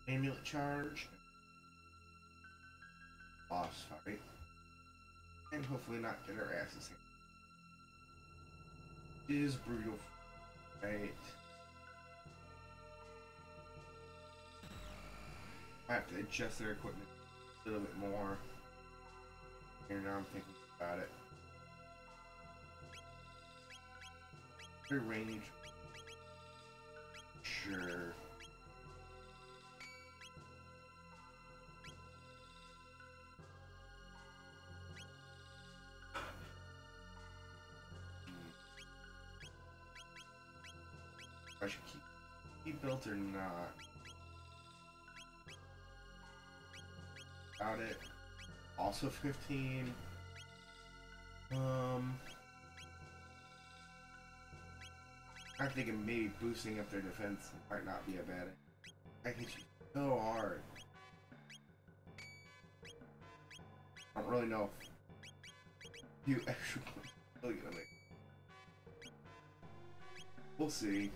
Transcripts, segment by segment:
amulet charge, boss fight, and hopefully not get our asses handed. It is brutal, right? I have to adjust their equipment a little bit more. Here now I'm thinking about it. Their range, sure. I should keep built or not. Got it. Also 15. I'm thinking maybe boosting up their defense might not be a bad idea. I hit you so hard. I don't really know if you actually really gonna make. We'll see.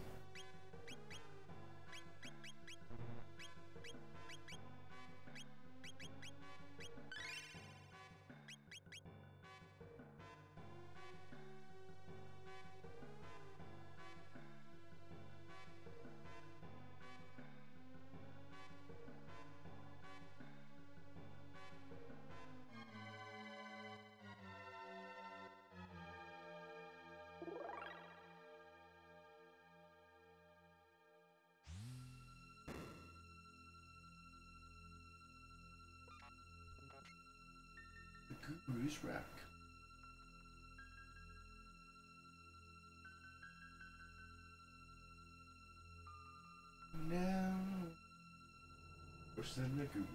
Guru's Rack. Now, what's the Guru?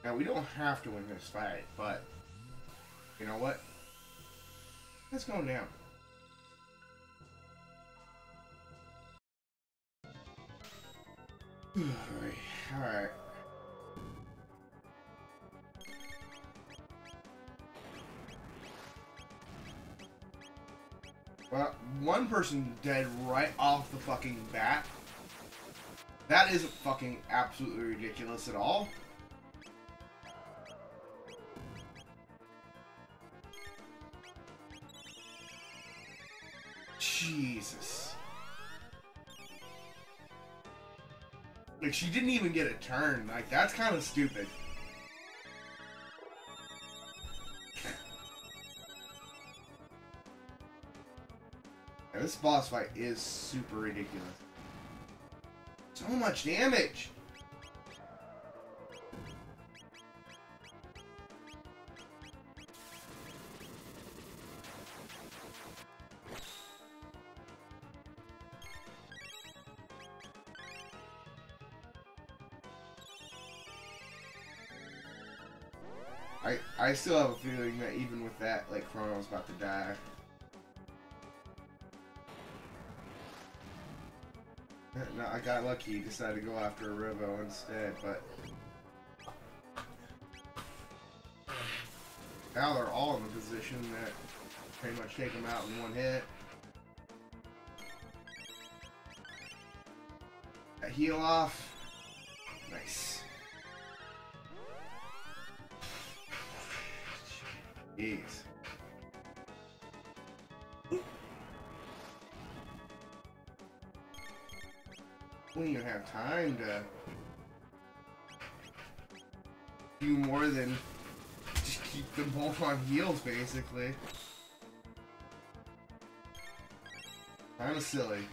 Now we don't have to win this fight, but you know what? Let's go now. All right. Well, one person dead right off the fucking bat. That isn't fucking absolutely ridiculous at all. Jesus. Like, she didn't even get a turn. Like, that's kind of stupid. Yeah, this boss fight is super ridiculous. So much damage! I still have a feeling that even with that, like, Chrono's about to die. No, I got lucky. Decided to go after a Robo instead, but now they're all in the position that pretty much take them out in one hit. That heal off. Nice. Jeez. We don't even have time to do more than just keep them both on heals, basically. Kinda silly.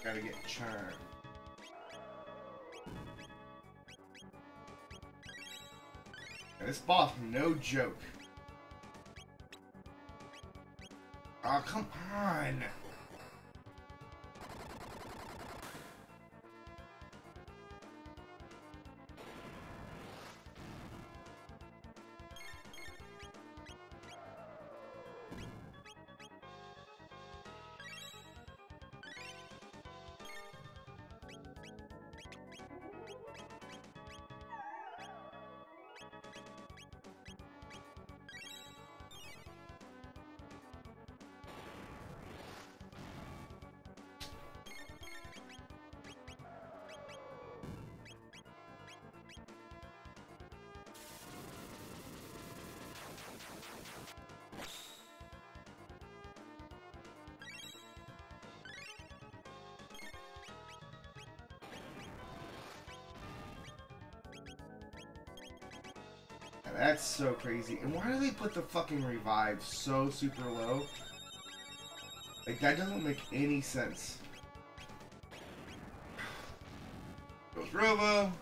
Gotta get charmed. This boss, no joke. Oh, come on! That's so crazy. And why do they put the fucking revive so super low? Like, that doesn't make any sense. Goes Robo.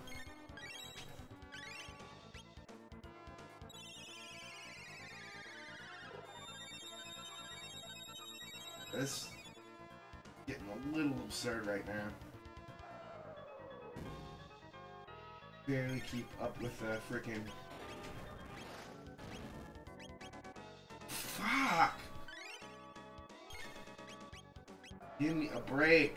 This is getting a little absurd right now. Barely keep up with the freaking... Fuck! Give me a break.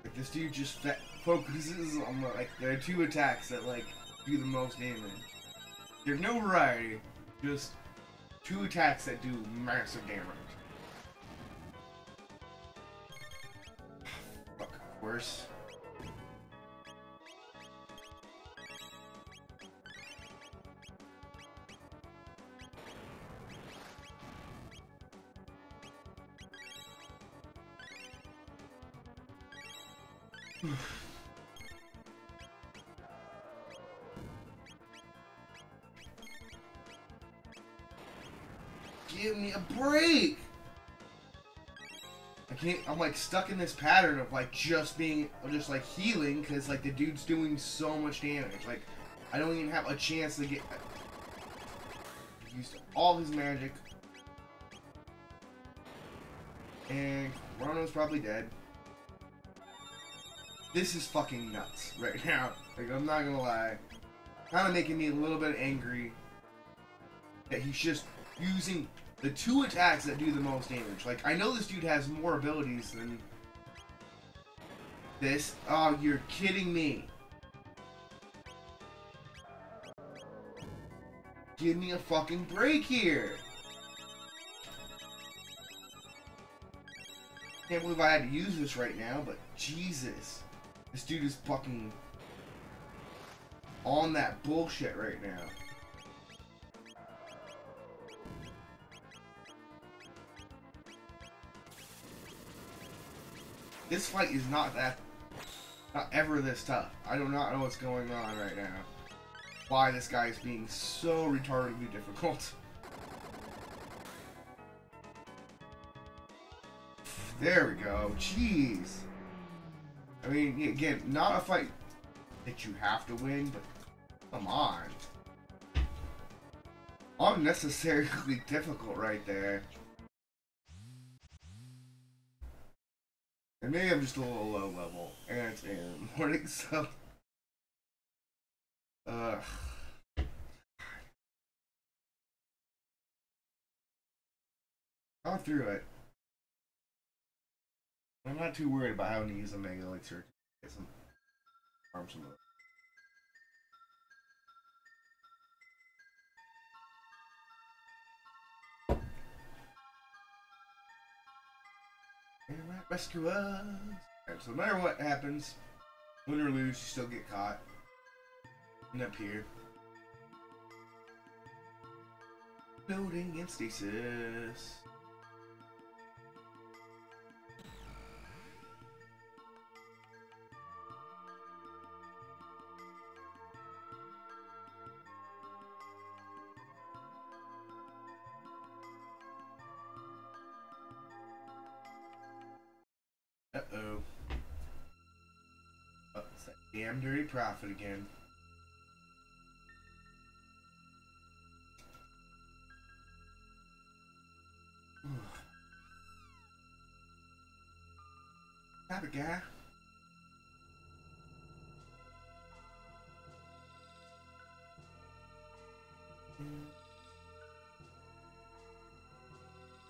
Like, this dude just focuses on like the two attacks that like do the most damage. There's no variety, just two attacks that do massive damage. Fuck, of course. Give me a break! I can't, I'm like stuck in this pattern of like just like healing because like the dude's doing so much damage. Like, I don't even have a chance to get... Used all his magic. And Chrono's probably dead. This is fucking nuts right now. Like, I'm not gonna lie. Kind of making me a little bit angry that he's just using the two attacks that do the most damage. Like, I know this dude has more abilities than this. Oh, you're kidding me. Give me a fucking break here. Can't believe I had to use this right now, but Jesus. This dude is fucking on that bullshit right now. This fight is not ever this tough. I do not know what's going on right now. Why this guy is being so retardedly difficult. There we go. Jeez. I mean, again, not a fight that you have to win, but come on. Unnecessarily difficult right there. And maybe I'm just a little low level, and it's in the morning, so... Gone through it. I'm not too worried about having to use a Mega Elixir to get some farm some of it. And that rescue us. And so no matter what happens, win or lose, you still get caught. And up here. Loading in stasis. Uh-oh. Oh, it's that damn dirty profit again. Have a guy.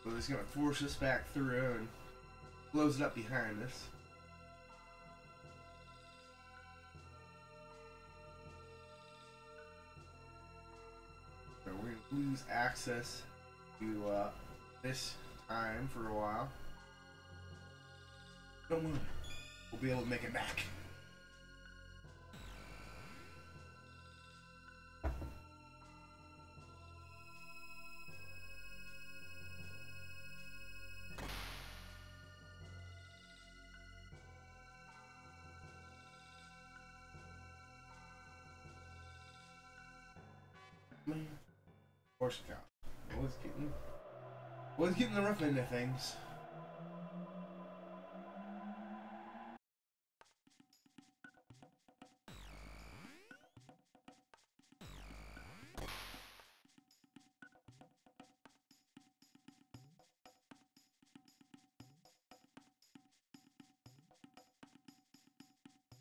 Well, it's gonna force us back through and close it up behind us. So we're gonna lose access to this time for a while. Don't worry, we'll be able to make it back. Man, horse cow. Always getting the rough end of things.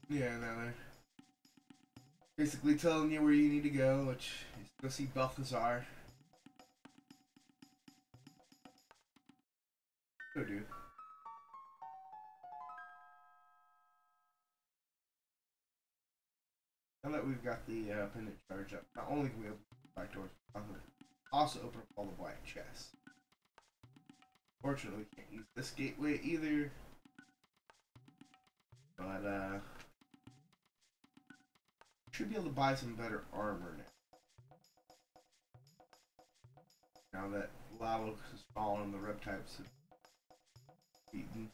Yeah, now they're basically telling you where you need to go, which is go see Balthazar. Go do. Now that we've got the pendant charge up, not only can we open the black doors, but also open up all the black chests. Fortunately, we can't use this gateway either. But, should be able to buy some better armor now. Now that Lavos has fallen, the rep types have beaten.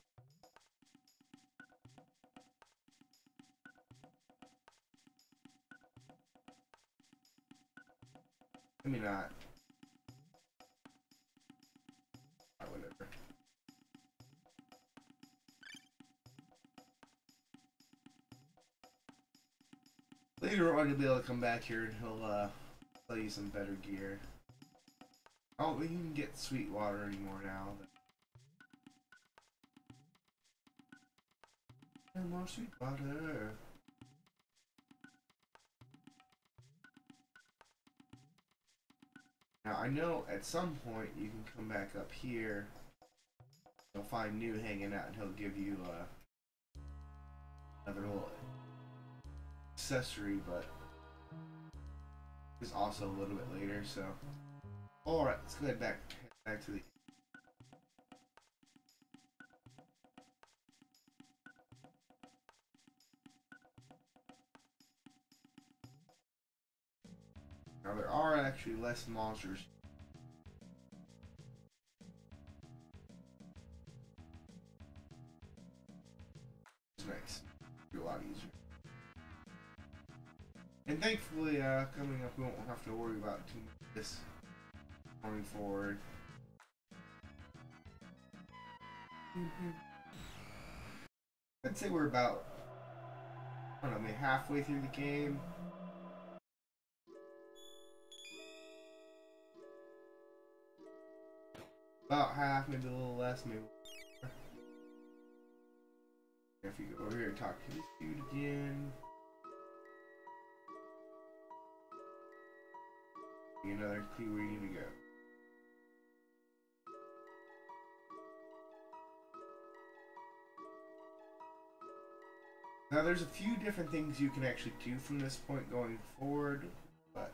I mean, not. Whatever. Later on, you'll be able to come back here and he'll sell you some better gear. Oh, we can get sweet water anymore now. No more sweet water. Now, I know at some point you can come back up here. You'll find New hanging out and he'll give you another little accessory, but it's also a little bit later, so. Alright, let's go ahead back to the. Now there are actually less monsters. It's nice. Be a lot easier. And thankfully, coming up, we won't have to worry about too much of this going forward. I'd say we're about, I don't know, maybe halfway through the game. About half, maybe a little less, maybe. If you go over here and talk to this dude again. Another clue where you need to go. Now there's a few different things you can actually do from this point going forward, but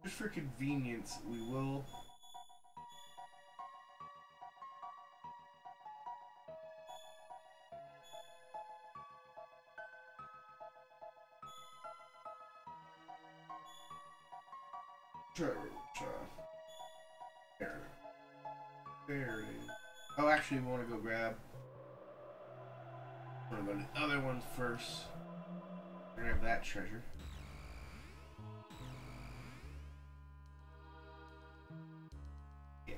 just for convenience, we will there it is. Oh, actually, we want to go grab. I want to go to the other one first. Grab that treasure. Yeah.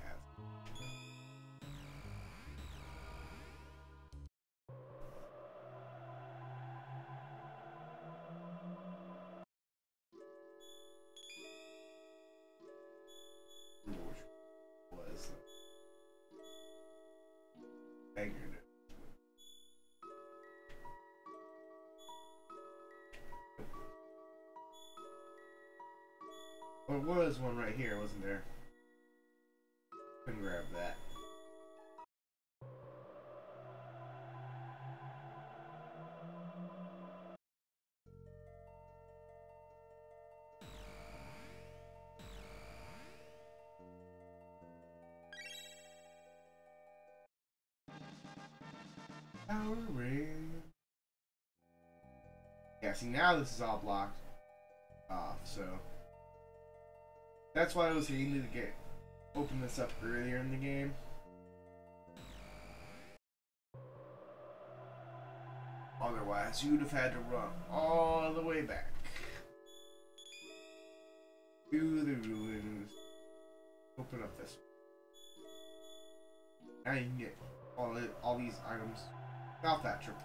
Was angered it. Well, there was one right here, wasn't there? Couldn't grab that. Power ring. Yeah, see now this is all blocked off, so that's why I was needing to open this up earlier in the game. Otherwise, you'd have had to run all the way back. To the ruins. Open up this. Now you can get all these items without that trip.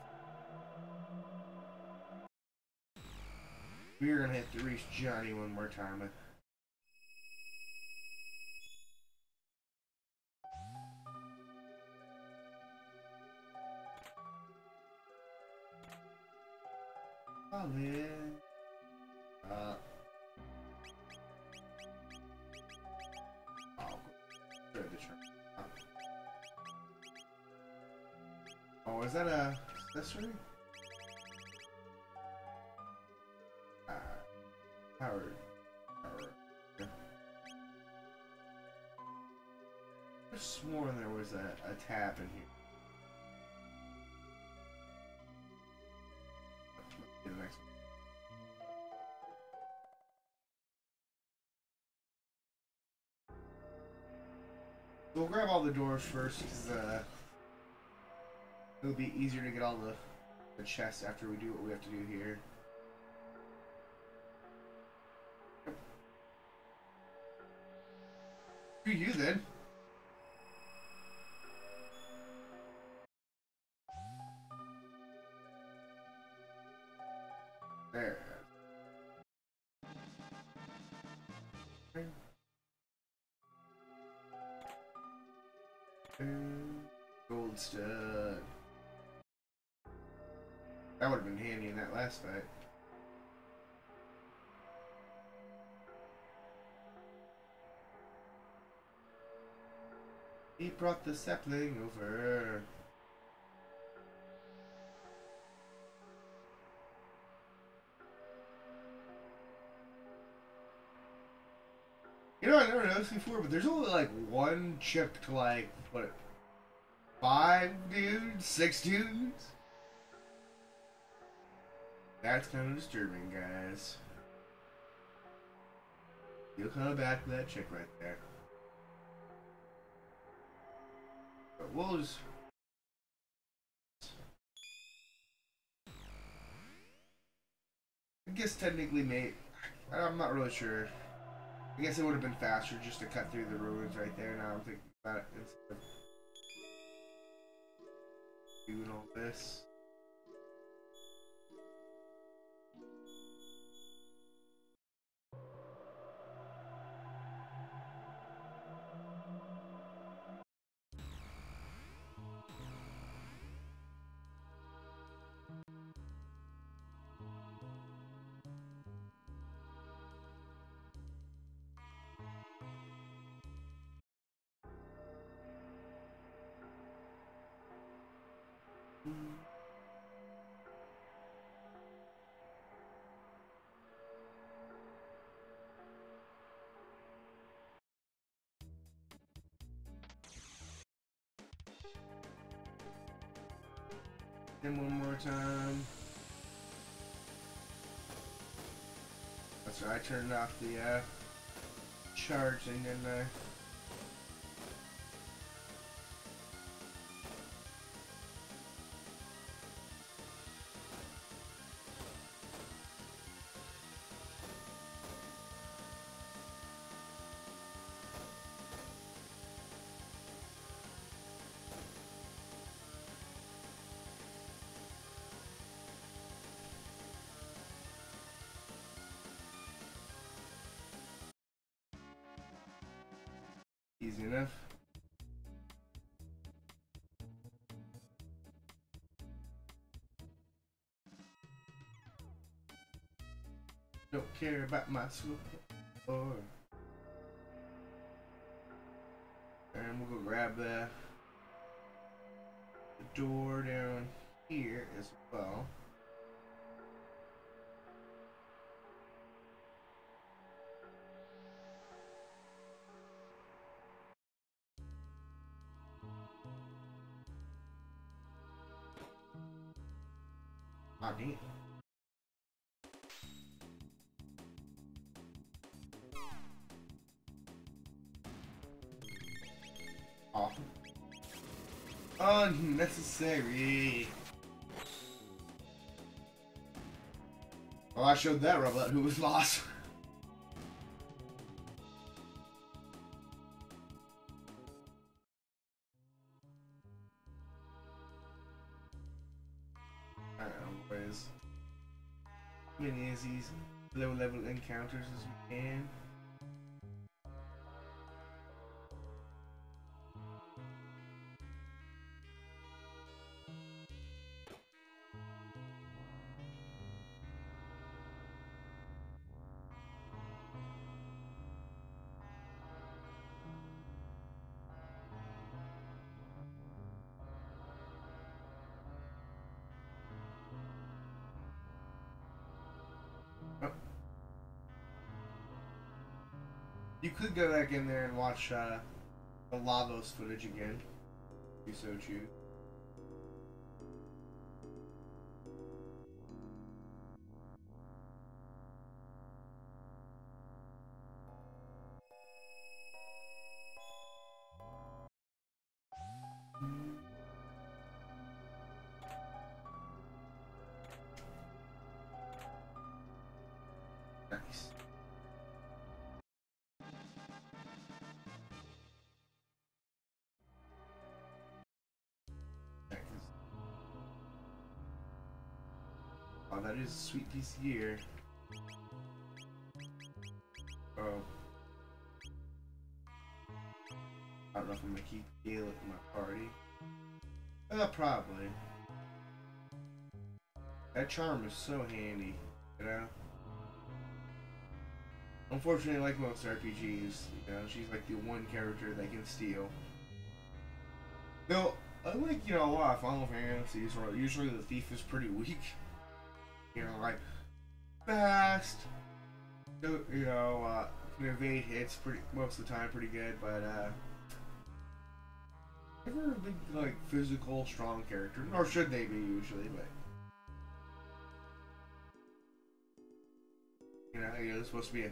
We're gonna have to reach Johnny one more time. Oh man. Oh, is that a accessory? Power. Yeah. I sworn there was a tab in here. Let's get the next one. We'll grab all the doors first, because it'll be easier to get all the chests after we do what we have to do here. Who you then? There. Gold stud. That would have been handy in that last fight. He brought the sapling over. You know, I never noticed before, but there's only like one chip to like, what, 5 dudes? 6 dudes? That's kind of disturbing, guys. You'll come back to that chick right there. But we'll just... I guess technically, mate, I'm not really sure. I guess it would have been faster just to cut through the ruins right there. Now I'm thinking about it instead of doing all this. And one more time. That's right, I turned off the charging, didn't I? Easy enough. Don't care about my score. And we'll go grab the door down here as well. Oh, neat. Oh. Unnecessary. Well, I showed that robot who was lost. many of these low level encounters as we can. Oh. You could go back in there and watch the Lavos footage again, if you so choose. Nice. Oh, that is a sweet piece of gear. Oh. I don't know if I'm gonna keep Gale in my party. Probably. That charm is so handy, you know? Unfortunately, like most RPGs, you know, she's like the one character they can steal. Though, unlike, you know, a lot of Final Fantasies where usually the thief is pretty weak. You know, like, fast, you know, can evade hits most of the time pretty good, but, never a big, like, physical, strong character. Nor should they be, usually, but... You know, it's supposed to be a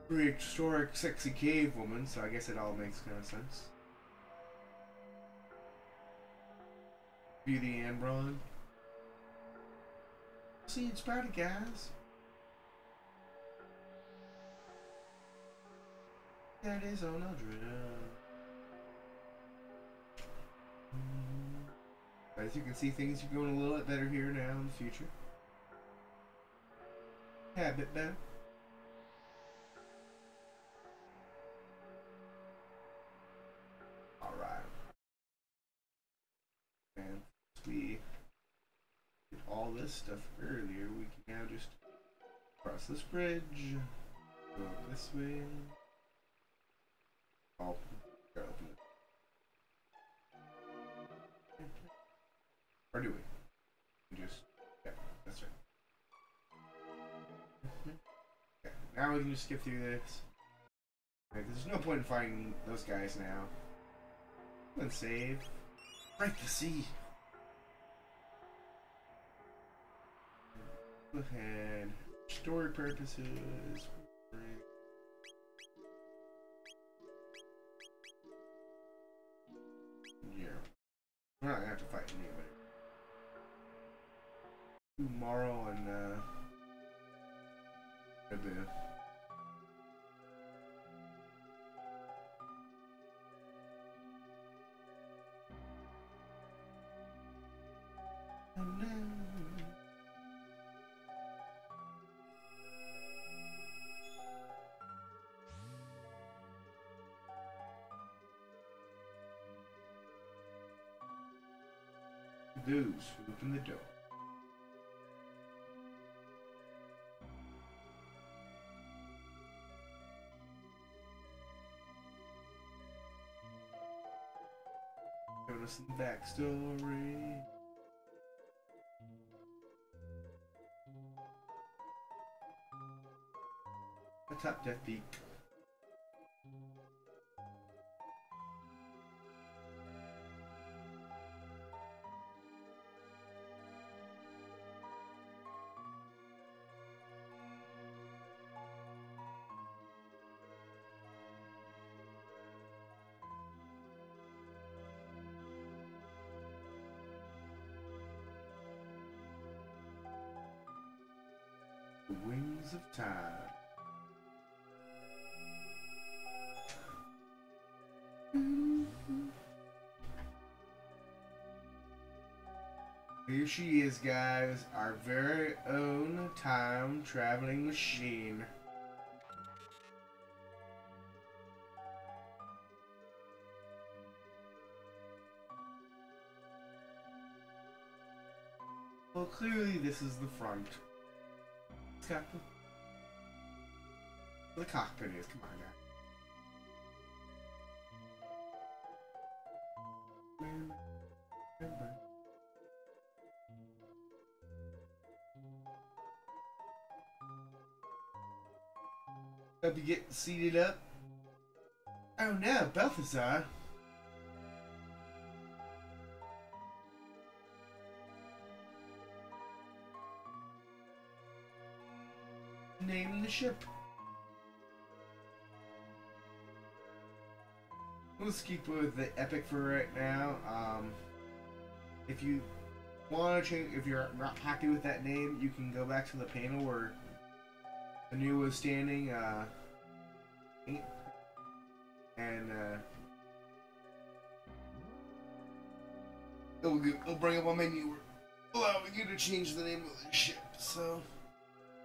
prehistoric, sexy cave woman, so I guess it all makes kind of sense. Beauty and Brawn. See, it's sprouted gas. That is on a drill. As you can see, things are going a little bit better here now in the future. Yeah, a bit better. Alright. And we did all this stuff earlier. We can now just cross this bridge, go up this way. Oh, gotta open it. Or do we? Just, yeah, that's right. Okay, now we can just skip through this. Right, there's no point in fighting those guys now. Let's save. Break the sea. Go ahead. Story purposes. Yeah. We're not gonna have to fight anybody. Tomorrow and a bit. And now those who open the door. Showing us the backstory. A top death peak. The Wings of Time. Here she is, guys, our very own time traveling machine. Well, clearly this is the front. It's got the cockpit is. Come on, guys. Hope you get seated up. Oh no, Balthazar. Name the ship. Let's keep with the epic for right now. If you want to change, if you're not happy with that name, you can go back to the panel where the new was standing. And it'll bring up a menu allowing you to change the name of the ship. So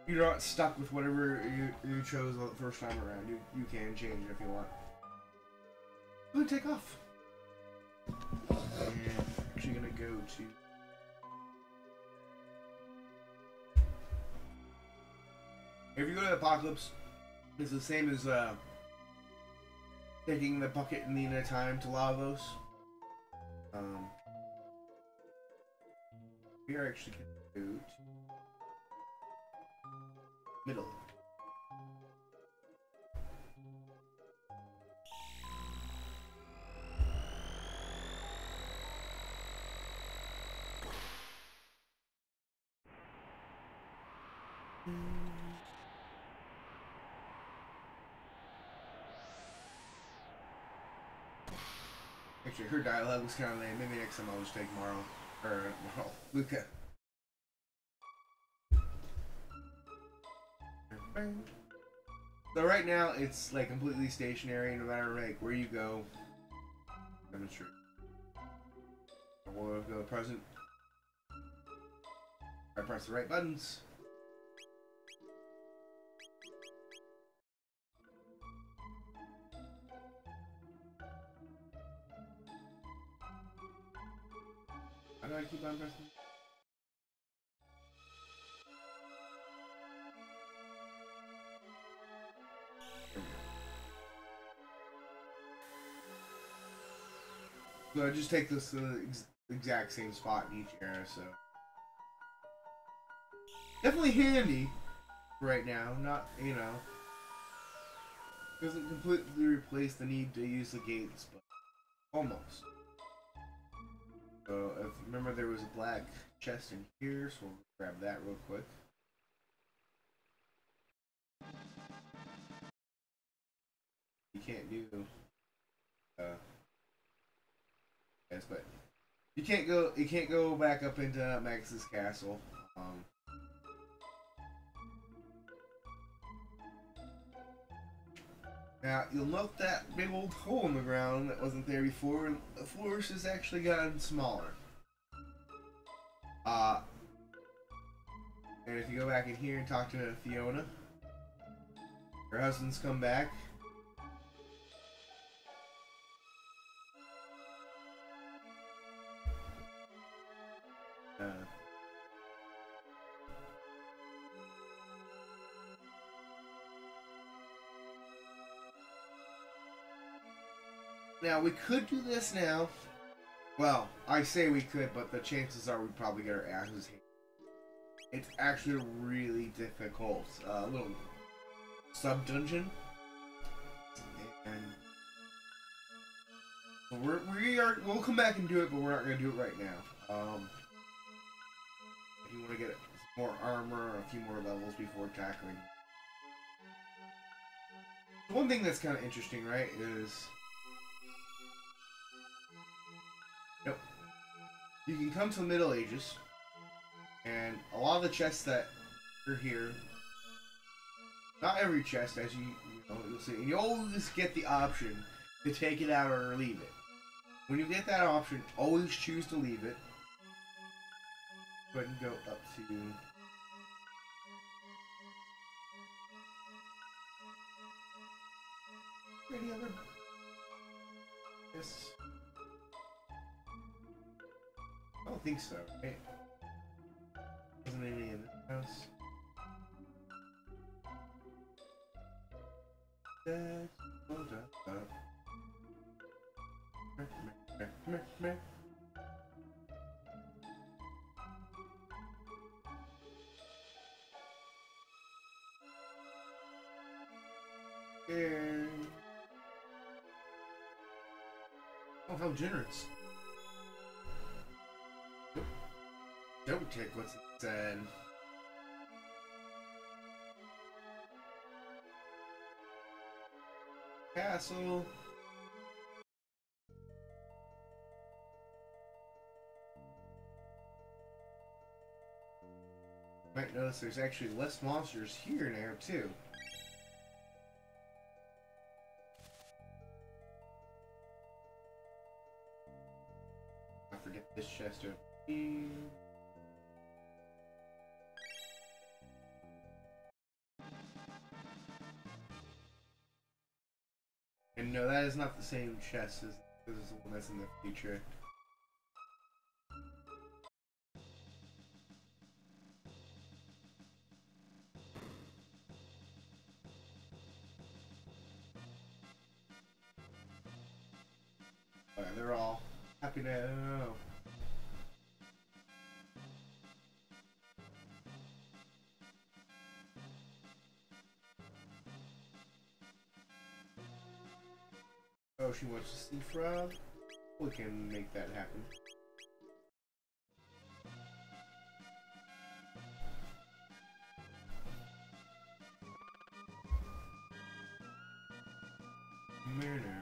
you're not stuck with whatever you chose the first time around. You can change it if you want. I'm gonna take off. And I'm actually gonna go to. If you go to Apocalypse, it's the same as taking the bucket and the time to Lavos. We are actually gonna go to middle. Actually, her dialogue was kind of lame. Maybe next time I'll just take Marl. Or, Luca. So right now, it's like completely stationary no matter like where you go. Demonstrate. We'll go present. I press the right buttons. How do I keep on pressing? So I just take this exact same spot in each era, so definitely handy right now. Not, you know, doesn't completely replace the need to use the gates, but almost. So if you remember, there was a black chest in here, so we'll grab that real quick. You can't do yes, but you can't go back up into Max's castle. Now you'll note that big old hole in the ground that wasn't there before, and the forest has actually gotten smaller. And if you go back in here and talk to Fiona, her husband's come back. Now, we could do this now. Well, I say we could, but the chances are we'd probably get our asses handed. It's actually really difficult. Little sub-dungeon. And we'll come back and do it, but we're not going to do it right now. If you want to get more armor, a few more levels before tackling. One thing that's kind of interesting, right, is you can come to the Middle Ages, and a lot of the chests that are here, not every chest, as you'll see, and you always get the option to take it out or leave it. When you get that option, always choose to leave it. Go ahead and go up to... Any other... Yes. I don't think so, right? Wasn't any in this house. Oh, how generous. Don't take what's said. Castle. Might notice there's actually less monsters here now too. I forget this chest over here. And no, that is not the same chest as this is the one that's in the future. Alright, they're all happy now. Oh, she wants to see Frog? We can make that happen. Murder.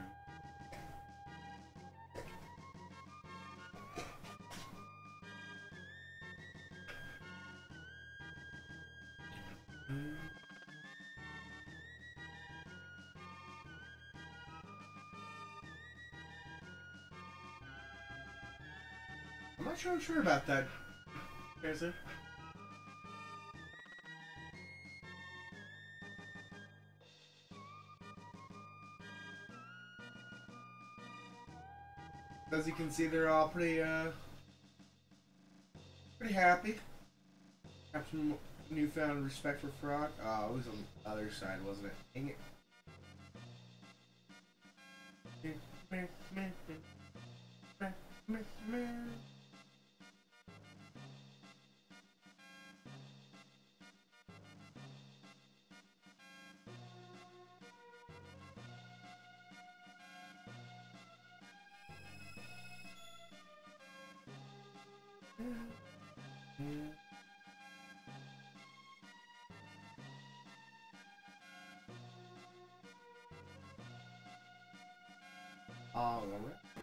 I'm not sure about that. Is it? As you can see, they're all pretty happy. Have some newfound respect for Frog. Oh, it was on the other side, wasn't it? Dang it. Oh,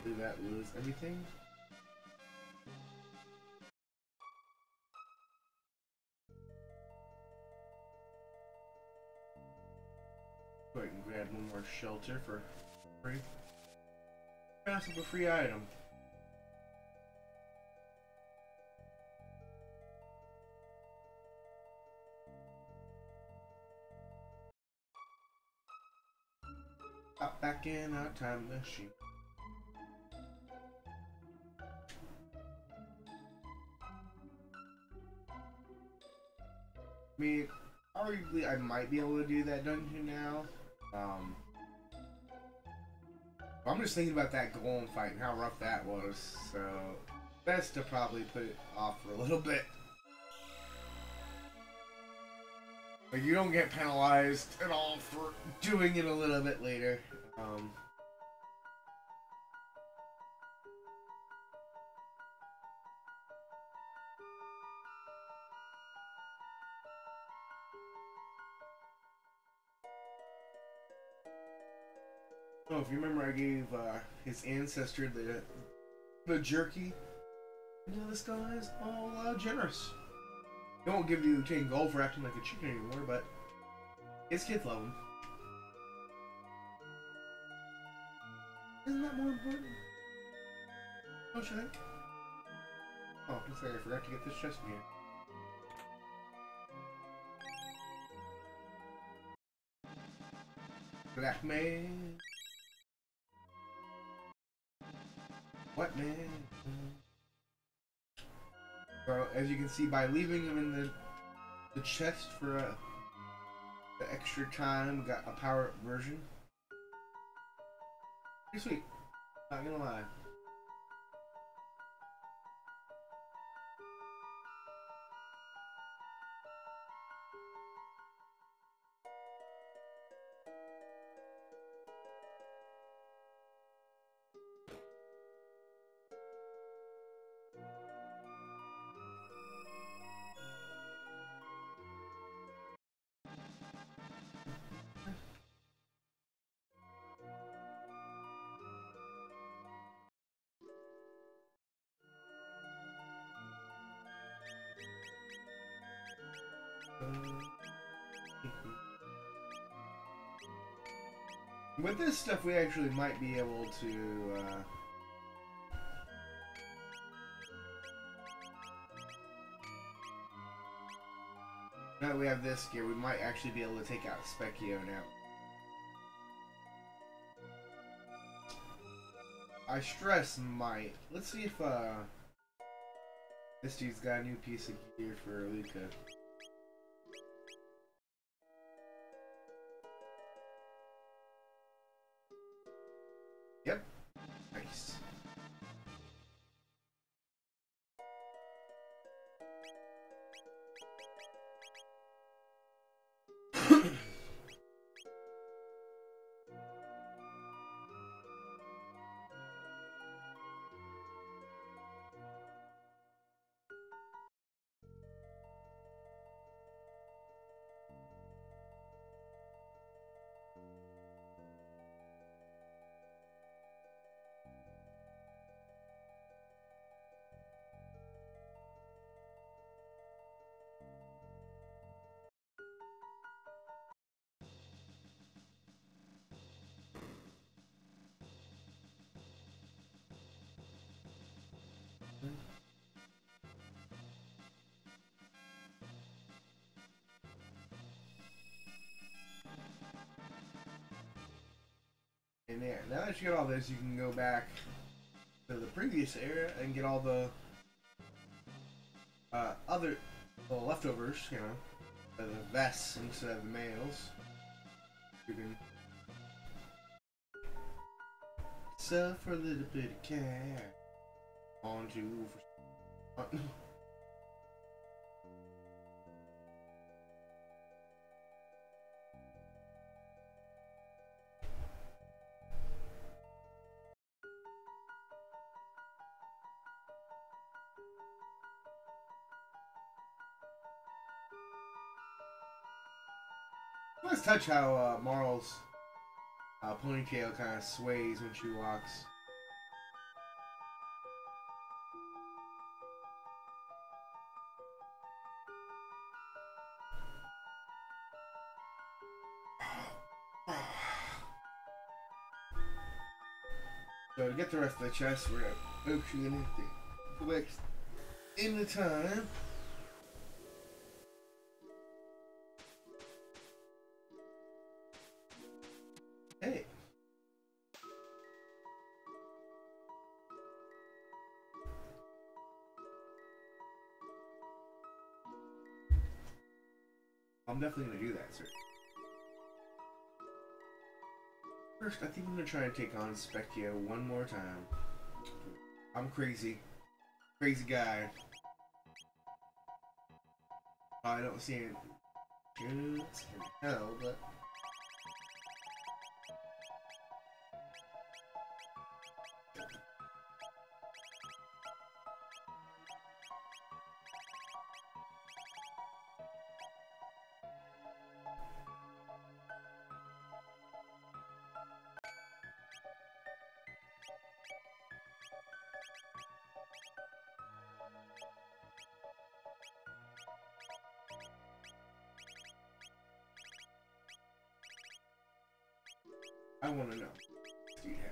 do that lose everything? Go ahead and grab one more shelter for free. Pass up a free item. Hop back in our time machine. I mean, arguably I might be able to do that dungeon now. I'm just thinking about that golem fight and how rough that was, so best to probably put it off for a little bit. Like, you don't get penalized at all for doing it a little bit later. Oh, if you remember, I gave his ancestor the jerky. You know, this guy is all generous. He won't give you 10 gold for acting like a chicken anymore, but his kids love him. Isn't that more important? Don't you think? Oh, looks like I forgot to get this chest in here. Black man. What man? So, as you can see, by leaving them in the chest for the extra time, got a power-up version. Pretty sweet. Not gonna lie. With this stuff, we actually might be able to, now that we have this gear, we might actually be able to take out Specchio now. I stress might. Let's see if, this dude's got a new piece of gear for Luca. Yep. Nice. And yeah, now that you got all this, you can go back to the previous era and get all the other leftovers, you know, the vests instead of the males. You can suffer a little bit of care on you for Let's touch how Marl's ponytail kind of sways when she walks. So to get the rest of the chest, we're actually gonna have to go back in the time. Hey. I'm definitely gonna do that, sir. First, I think I'm gonna try and take on Specchio one more time. I'm crazy. Crazy guy. I don't see any chance in hell, but... I want to know. Do you have?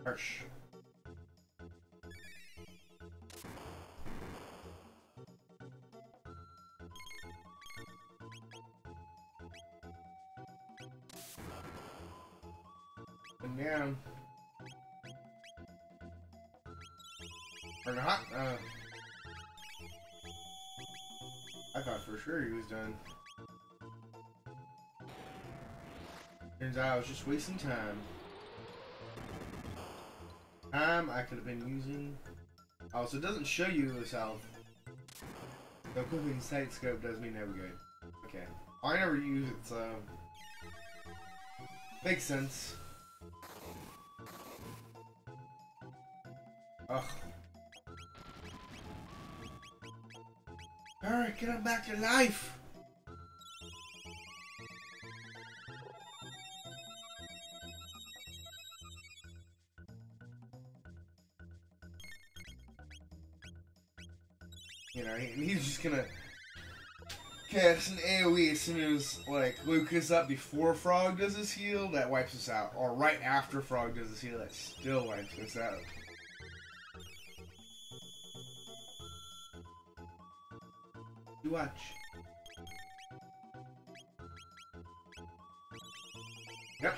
Harsh. And down. Or not. I thought for sure he was done. Turns out I was just wasting time. Time I could have been using. Oh, so it doesn't show you his health. The equipping sight scope does me no good. Okay. I never use it, so makes sense. Ugh. Alright, get him back to life! You know, he's just gonna cast an AoE as soon as, like, Luke is up before Frog does his heal, that wipes us out. Or right after Frog does his heal, that still wipes us out. You watch. Yep.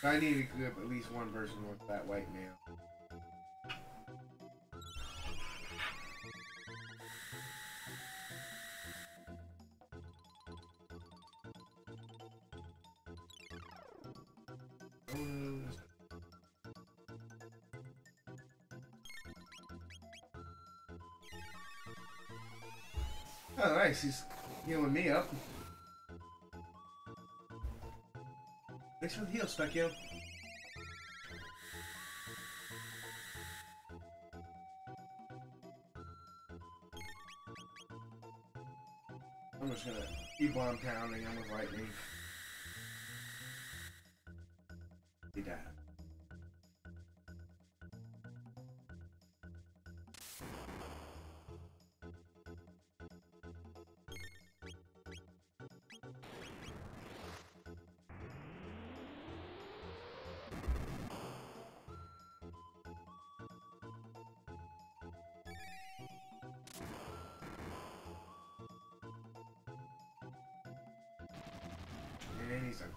I need to equip at least one person with that white mail. Oh, nice. He's healing me up. Thanks for the heal, Specchio. I'm just gonna keep on pounding him with lightning. He died. And he's done.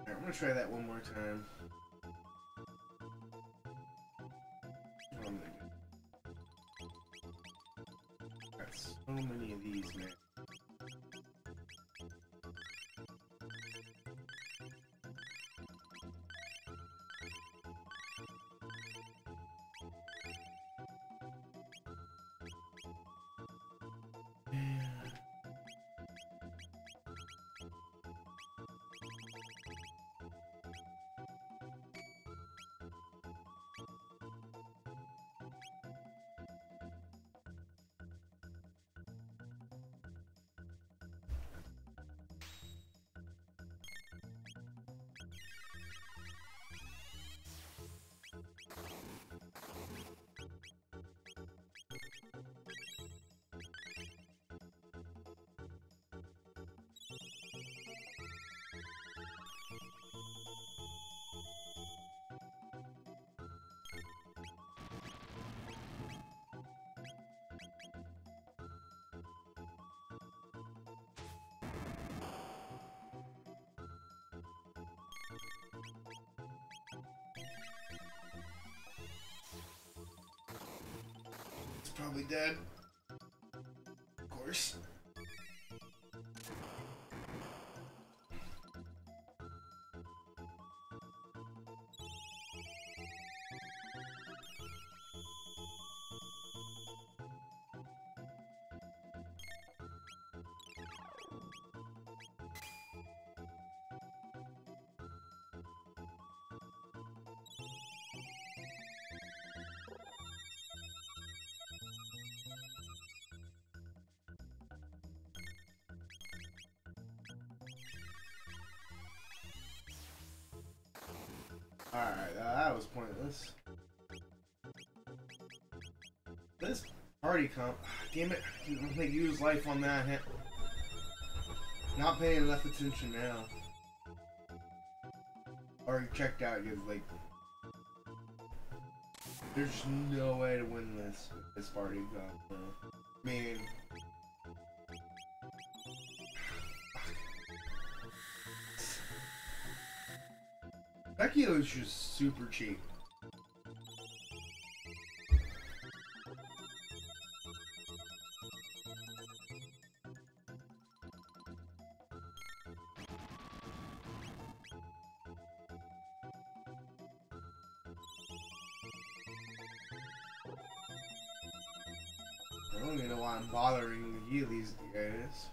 Alright, I'm gonna try that one more time. Got so many of these, man. Probably dead. Of course. Alright, that was pointless. This party comp, damn it, I didn't use life on that hit. Not paying enough attention now. already checked out. You're like, there's no way to win this party. I mean, Vecchio is just super cheap. I don't even know why I'm bothering with you these days.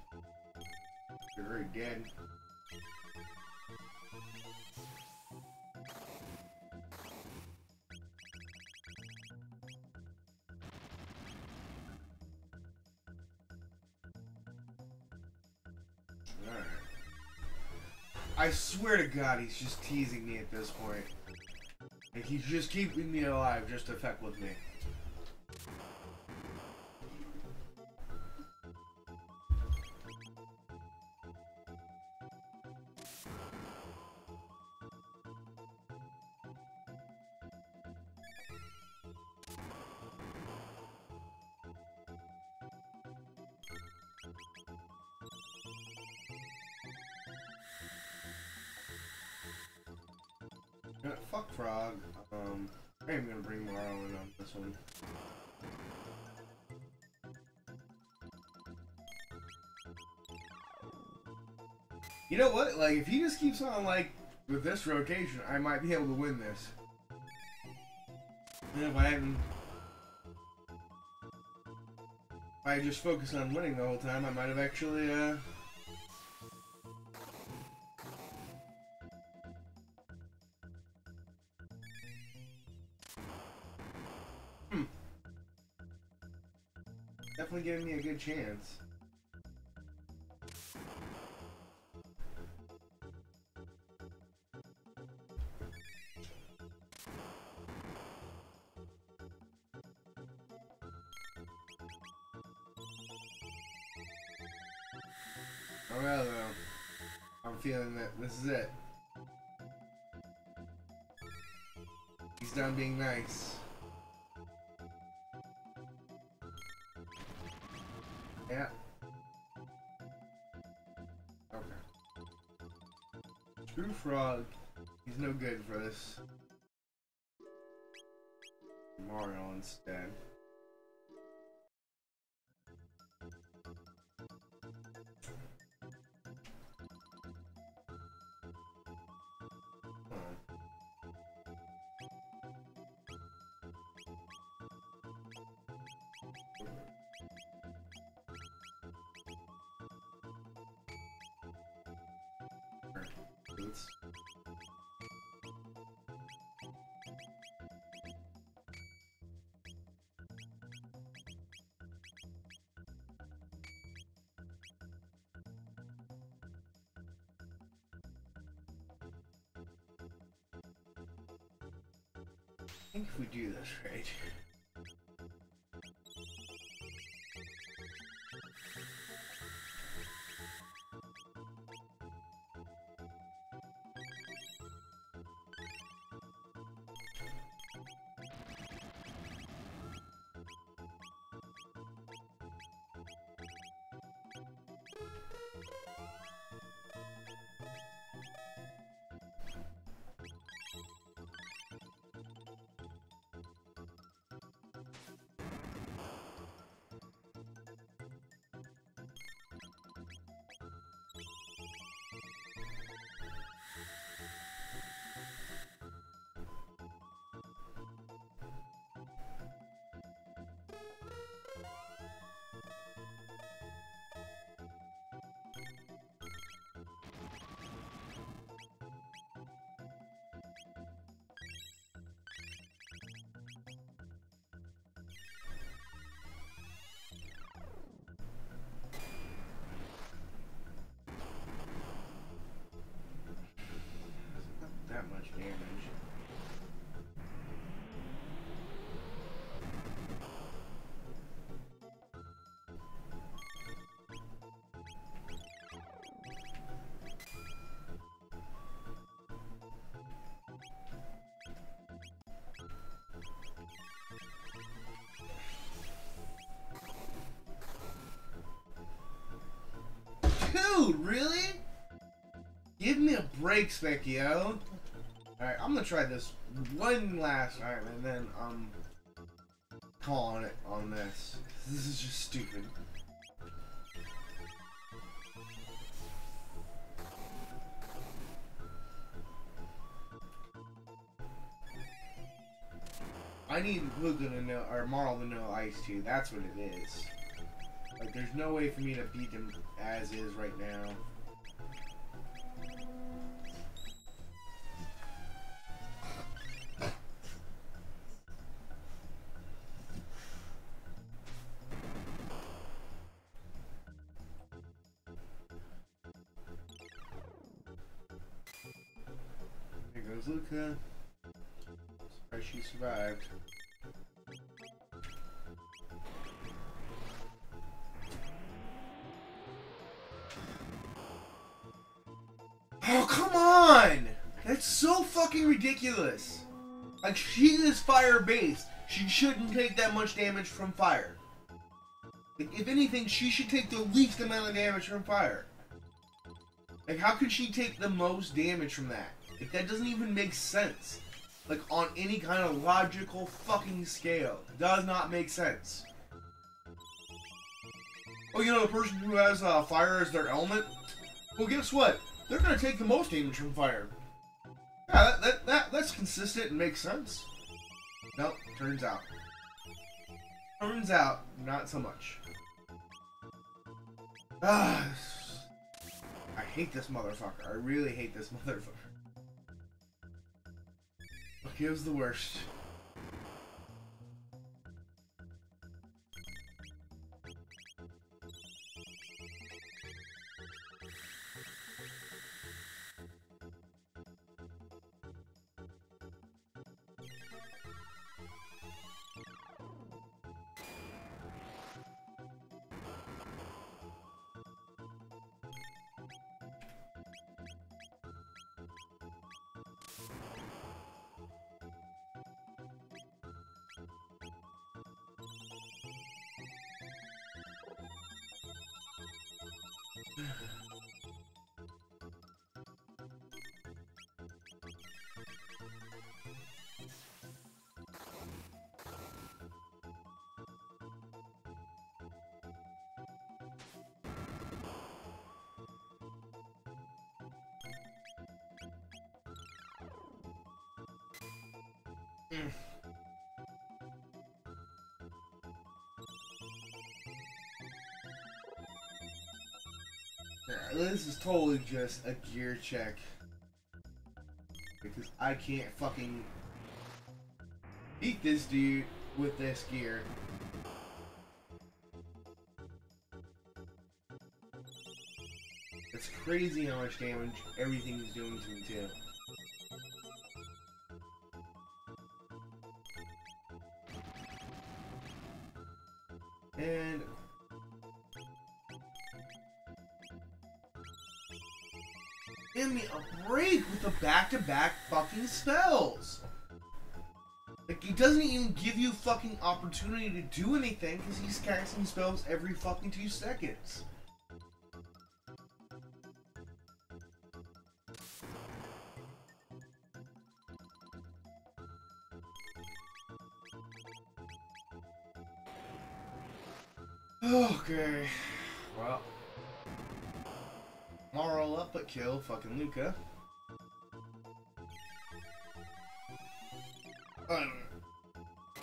You're already dead. Alright. I swear to God, he's just teasing me at this point. Like, he's just keeping me alive just to fuck with me. Fuck Frog. I am gonna bring Morrow in on this one. You know what? Like, if he just keeps on, like, with this rotation, I might be able to win this. And if I just focus on winning the whole time, I might have actually, definitely giving me a good chance. Oh well, though. I'm feeling that this is it. He's done being nice. Yeah. Okay. Screw Frog. He's no good for this. Mario instead. Boots. I think if we do this right. Dude, really? Give me a break, Specchio. Alright, I'm gonna try this one last time, and then I'm calling it on this. This is just stupid. I need Luca to know, or Marl to know Ice too. That's what it is. Like, there's no way for me to beat him as is right now. There goes Luca. Surprised she survived. Oh, come on! That's so fucking ridiculous. Like, she is fire-based. She shouldn't take that much damage from fire. Like, if anything, she should take the least amount of damage from fire. Like, how could she take the most damage from that? Like, that doesn't even make sense. Like, on any kind of logical fucking scale. It does not make sense. Oh, you know, the person who has fire as their element? Well, guess what? They're gonna take the most damage from fire. Yeah, that's consistent and makes sense. Nope, turns out. Turns out, not so much. Ah, I hate this motherfucker. I really hate this motherfucker. Okay, it was the worst. This is totally just a gear check. Because I can't fucking beat this dude with this gear. It's crazy how much damage everything is doing to me too. And give me a break with the back-to-back fucking spells. Like, he doesn't even give you fucking opportunity to do anything because he's casting spells every fucking 2 seconds. Okay, well, Marl up but kill fucking Luca.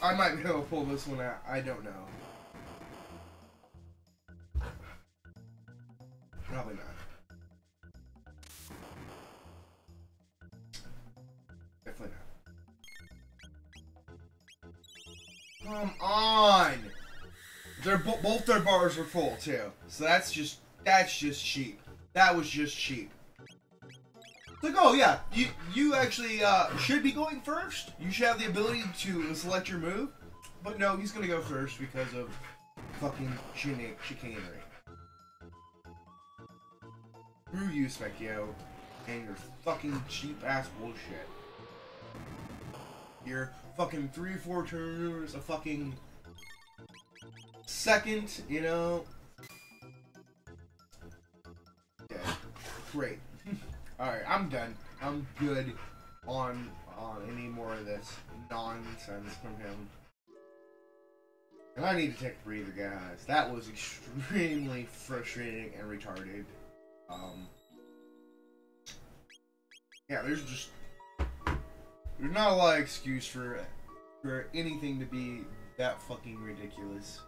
I might be able to pull this one out. I don't know. Probably not. Definitely not. Come on! Both their bars were full too, so that's just cheap. That was just cheap. It's like, oh yeah, you actually should be going first. You should have the ability to select your move, but no, he's gonna go first because of fucking chicanery. Screw you, Specchio, and your fucking cheap ass bullshit. Your fucking 3 or 4 turns, a fucking second, you know. Yeah. Great. Alright, I'm done. I'm good on any more of this nonsense from him. And I need to take a breather, guys. That was extremely frustrating and retarded. Yeah, there's not a lot of excuse for anything to be that fucking ridiculous.